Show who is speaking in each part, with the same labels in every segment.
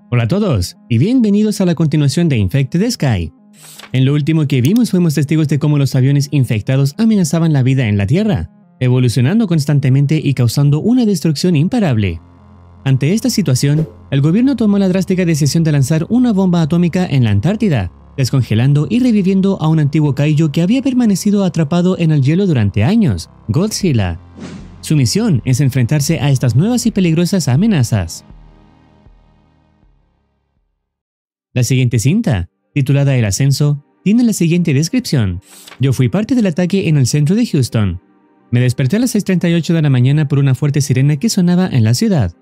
Speaker 1: Hola a todos y bienvenidos a la continuación de Infected Sky. En lo último que vimos fuimos testigos de cómo los aviones infectados amenazaban la vida en la Tierra, evolucionando constantemente y causando una destrucción imparable. Ante esta situación, el gobierno tomó la drástica decisión de lanzar una bomba atómica en la Antártida, descongelando y reviviendo a un antiguo kaiju que había permanecido atrapado en el hielo durante años, Godzilla. Su misión es enfrentarse a estas nuevas y peligrosas amenazas. La siguiente cinta, titulada El Ascenso, tiene la siguiente descripción. Yo fui parte del ataque en el centro de Houston. Me desperté a las 6:38 de la mañana por una fuerte sirena que sonaba en la ciudad.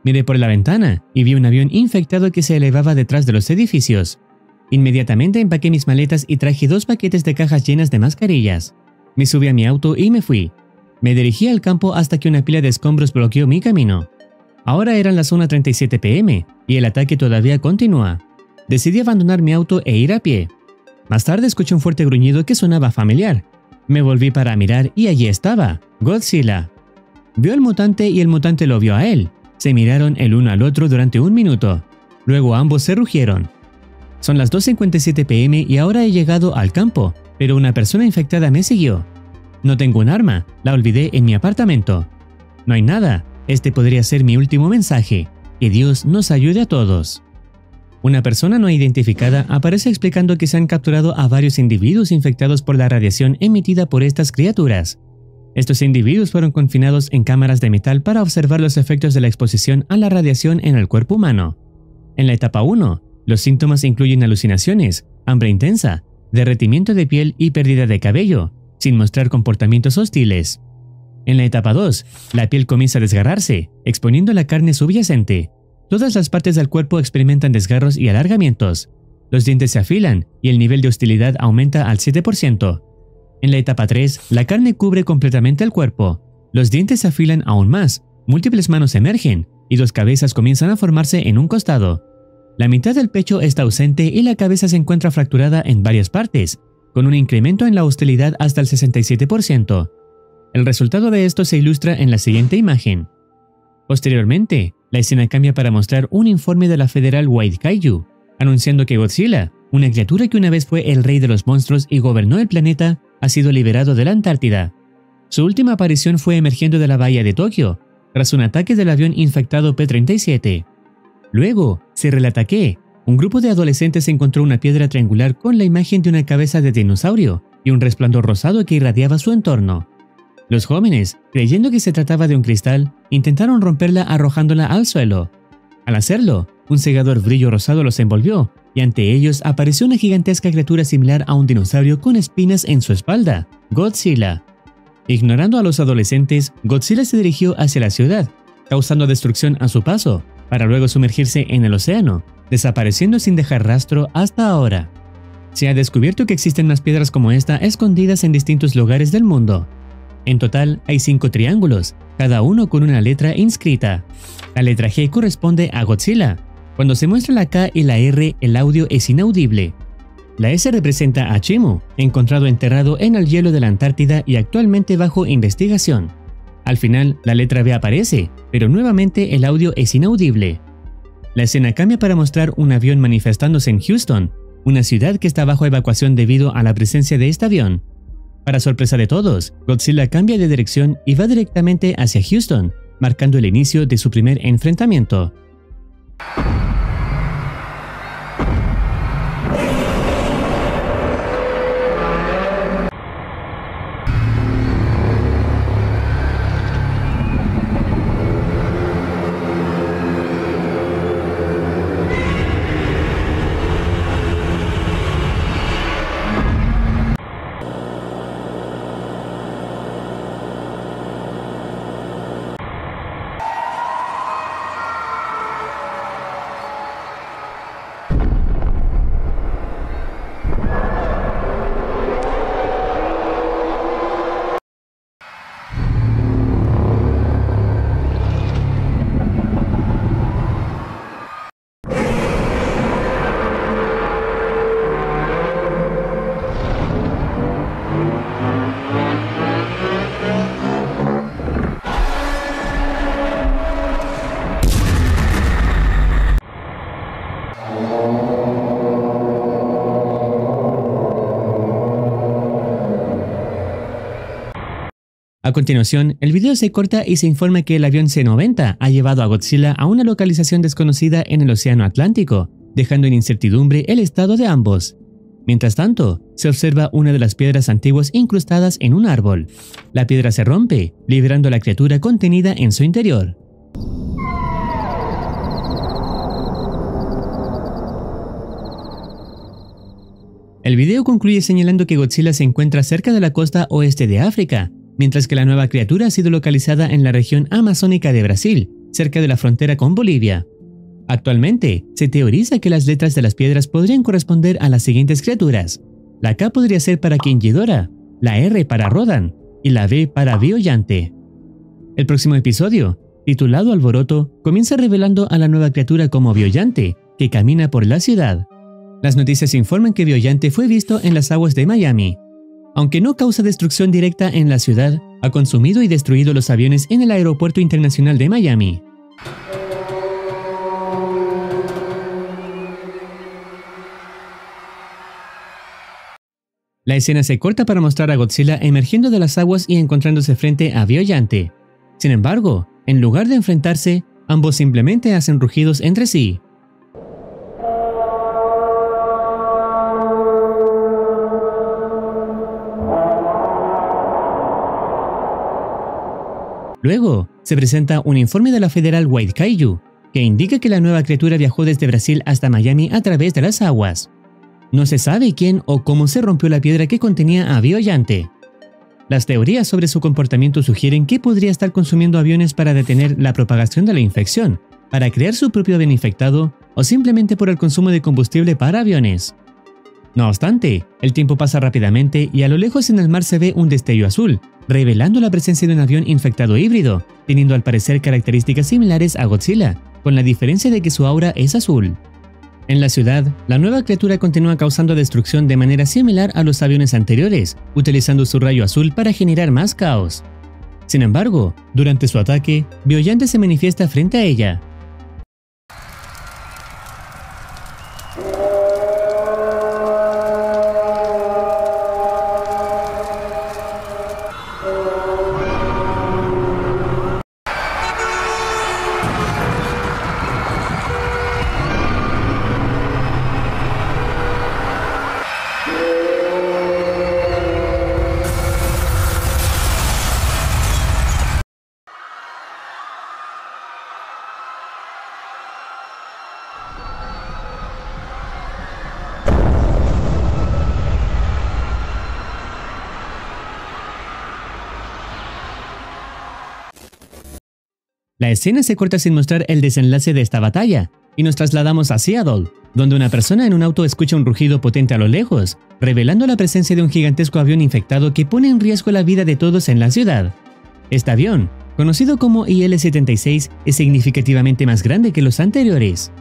Speaker 1: Miré por la ventana y vi un avión infectado que se elevaba detrás de los edificios. Inmediatamente empaqué mis maletas y traje 2 paquetes de cajas llenas de mascarillas. Me subí a mi auto y me fui. Me dirigí al campo hasta que una pila de escombros bloqueó mi camino. Ahora eran las 1:37 p.m. y el ataque todavía continúa. Decidí abandonar mi auto e ir a pie. Más tarde escuché un fuerte gruñido que sonaba familiar. Me volví para mirar y allí estaba, Godzilla. Vio al mutante y el mutante lo vio a él. Se miraron el uno al otro durante un minuto. Luego ambos se rugieron. Son las 2:57 p.m. y ahora he llegado al campo, pero una persona infectada me siguió. No tengo un arma, la olvidé en mi apartamento. No hay nada, este podría ser mi último mensaje. Que Dios nos ayude a todos. Una persona no identificada aparece explicando que se han capturado a varios individuos infectados por la radiación emitida por estas criaturas. Estos individuos fueron confinados en cámaras de metal para observar los efectos de la exposición a la radiación en el cuerpo humano. En la etapa 1, los síntomas incluyen alucinaciones, hambre intensa, derretimiento de piel y pérdida de cabello, sin mostrar comportamientos hostiles. En la etapa 2, la piel comienza a desgarrarse, exponiendo la carne subyacente. Todas las partes del cuerpo experimentan desgarros y alargamientos. Los dientes se afilan y el nivel de hostilidad aumenta al 7%. En la etapa 3, la carne cubre completamente el cuerpo. Los dientes se afilan aún más, múltiples manos emergen y 2 cabezas comienzan a formarse en un costado. La mitad del pecho está ausente y la cabeza se encuentra fracturada en varias partes, con un incremento en la hostilidad hasta el 67%. El resultado de esto se ilustra en la siguiente imagen. Posteriormente, la escena cambia para mostrar un informe de la Federal White Kaiju, anunciando que Godzilla, una criatura que una vez fue el rey de los monstruos y gobernó el planeta, ha sido liberado de la Antártida. Su última aparición fue emergiendo de la bahía de Tokio, tras un ataque del avión infectado P-37. Luego, se relata que un grupo de adolescentes encontró una piedra triangular con la imagen de una cabeza de dinosaurio y un resplandor rosado que irradiaba su entorno. Los jóvenes, creyendo que se trataba de un cristal, intentaron romperla arrojándola al suelo. Al hacerlo, un cegador brillo rosado los envolvió, y ante ellos apareció una gigantesca criatura similar a un dinosaurio con espinas en su espalda, Godzilla. Ignorando a los adolescentes, Godzilla se dirigió hacia la ciudad, causando destrucción a su paso, para luego sumergirse en el océano, desapareciendo sin dejar rastro hasta ahora. Se ha descubierto que existen más piedras como esta escondidas en distintos lugares del mundo. En total, hay 5 triángulos, cada uno con una letra inscrita. La letra G corresponde a Godzilla. Cuando se muestra la K y la R, el audio es inaudible. La S representa a Chimu, encontrado enterrado en el hielo de la Antártida y actualmente bajo investigación. Al final, la letra B aparece, pero nuevamente el audio es inaudible. La escena cambia para mostrar un avión manifestándose en Houston, una ciudad que está bajo evacuación debido a la presencia de este avión. Para sorpresa de todos, Godzilla cambia de dirección y va directamente hacia Houston, marcando el inicio de su primer enfrentamiento. A continuación, el video se corta y se informa que el avión C-90 ha llevado a Godzilla a una localización desconocida en el Océano Atlántico, dejando en incertidumbre el estado de ambos. Mientras tanto, se observa una de las piedras antiguas incrustadas en un árbol. La piedra se rompe, liberando a la criatura contenida en su interior. El video concluye señalando que Godzilla se encuentra cerca de la costa oeste de África, mientras que la nueva criatura ha sido localizada en la región amazónica de Brasil, cerca de la frontera con Bolivia. Actualmente, se teoriza que las letras de las piedras podrían corresponder a las siguientes criaturas. La K podría ser para King Ghidorah, la R para Rodan y la B para Biollante. El próximo episodio, titulado Alboroto, comienza revelando a la nueva criatura como Biollante, que camina por la ciudad. Las noticias informan que Biollante fue visto en las aguas de Miami. Aunque no causa destrucción directa en la ciudad, ha consumido y destruido los aviones en el Aeropuerto Internacional de Miami. La escena se corta para mostrar a Godzilla emergiendo de las aguas y encontrándose frente a Biollante. Sin embargo, en lugar de enfrentarse, ambos simplemente hacen rugidos entre sí. Luego, se presenta un informe de la Federal White Kaiju, que indica que la nueva criatura viajó desde Brasil hasta Miami a través de las aguas. No se sabe quién o cómo se rompió la piedra que contenía a Biollante. Las teorías sobre su comportamiento sugieren que podría estar consumiendo aviones para detener la propagación de la infección, para crear su propio avión infectado o simplemente por el consumo de combustible para aviones. No obstante, el tiempo pasa rápidamente y a lo lejos en el mar se ve un destello azul, revelando la presencia de un avión infectado híbrido, teniendo al parecer características similares a Godzilla, con la diferencia de que su aura es azul. En la ciudad, la nueva criatura continúa causando destrucción de manera similar a los aviones anteriores, utilizando su rayo azul para generar más caos. Sin embargo, durante su ataque, Biollante se manifiesta frente a ella. La escena se corta sin mostrar el desenlace de esta batalla, y nos trasladamos a Seattle, donde una persona en un auto escucha un rugido potente a lo lejos, revelando la presencia de un gigantesco avión infectado que pone en riesgo la vida de todos en la ciudad. Este avión, conocido como IL-76, es significativamente más grande que los anteriores.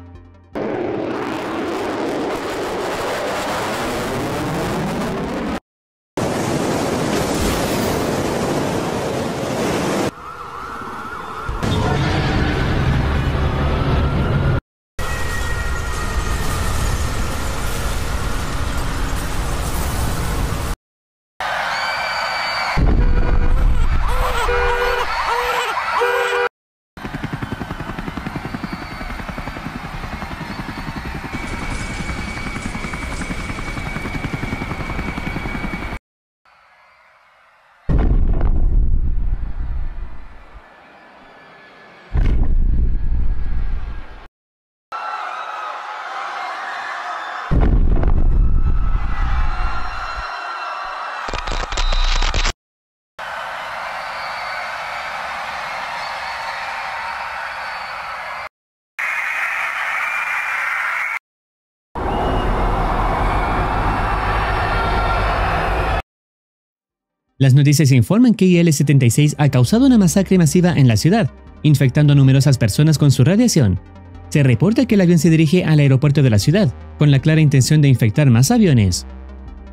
Speaker 1: Las noticias informan que IL-76 ha causado una masacre masiva en la ciudad, infectando a numerosas personas con su radiación. Se reporta que el avión se dirige al aeropuerto de la ciudad, con la clara intención de infectar más aviones.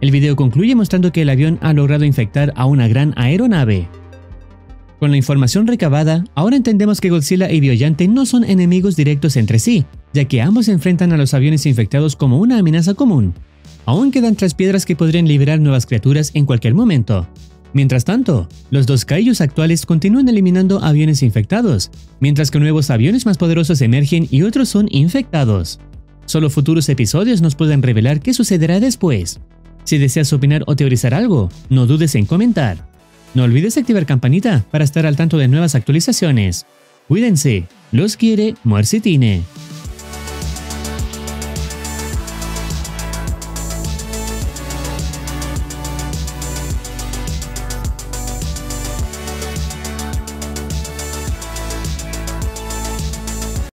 Speaker 1: El video concluye mostrando que el avión ha logrado infectar a una gran aeronave. Con la información recabada, ahora entendemos que Godzilla y Biollante no son enemigos directos entre sí, ya que ambos enfrentan a los aviones infectados como una amenaza común. Aún quedan 3 piedras que podrían liberar nuevas criaturas en cualquier momento. Mientras tanto, los dos kaijus actuales continúan eliminando aviones infectados, mientras que nuevos aviones más poderosos emergen y otros son infectados. Solo futuros episodios nos pueden revelar qué sucederá después. Si deseas opinar o teorizar algo, no dudes en comentar. No olvides activar campanita para estar al tanto de nuevas actualizaciones. Cuídense, los quiere Muercitine.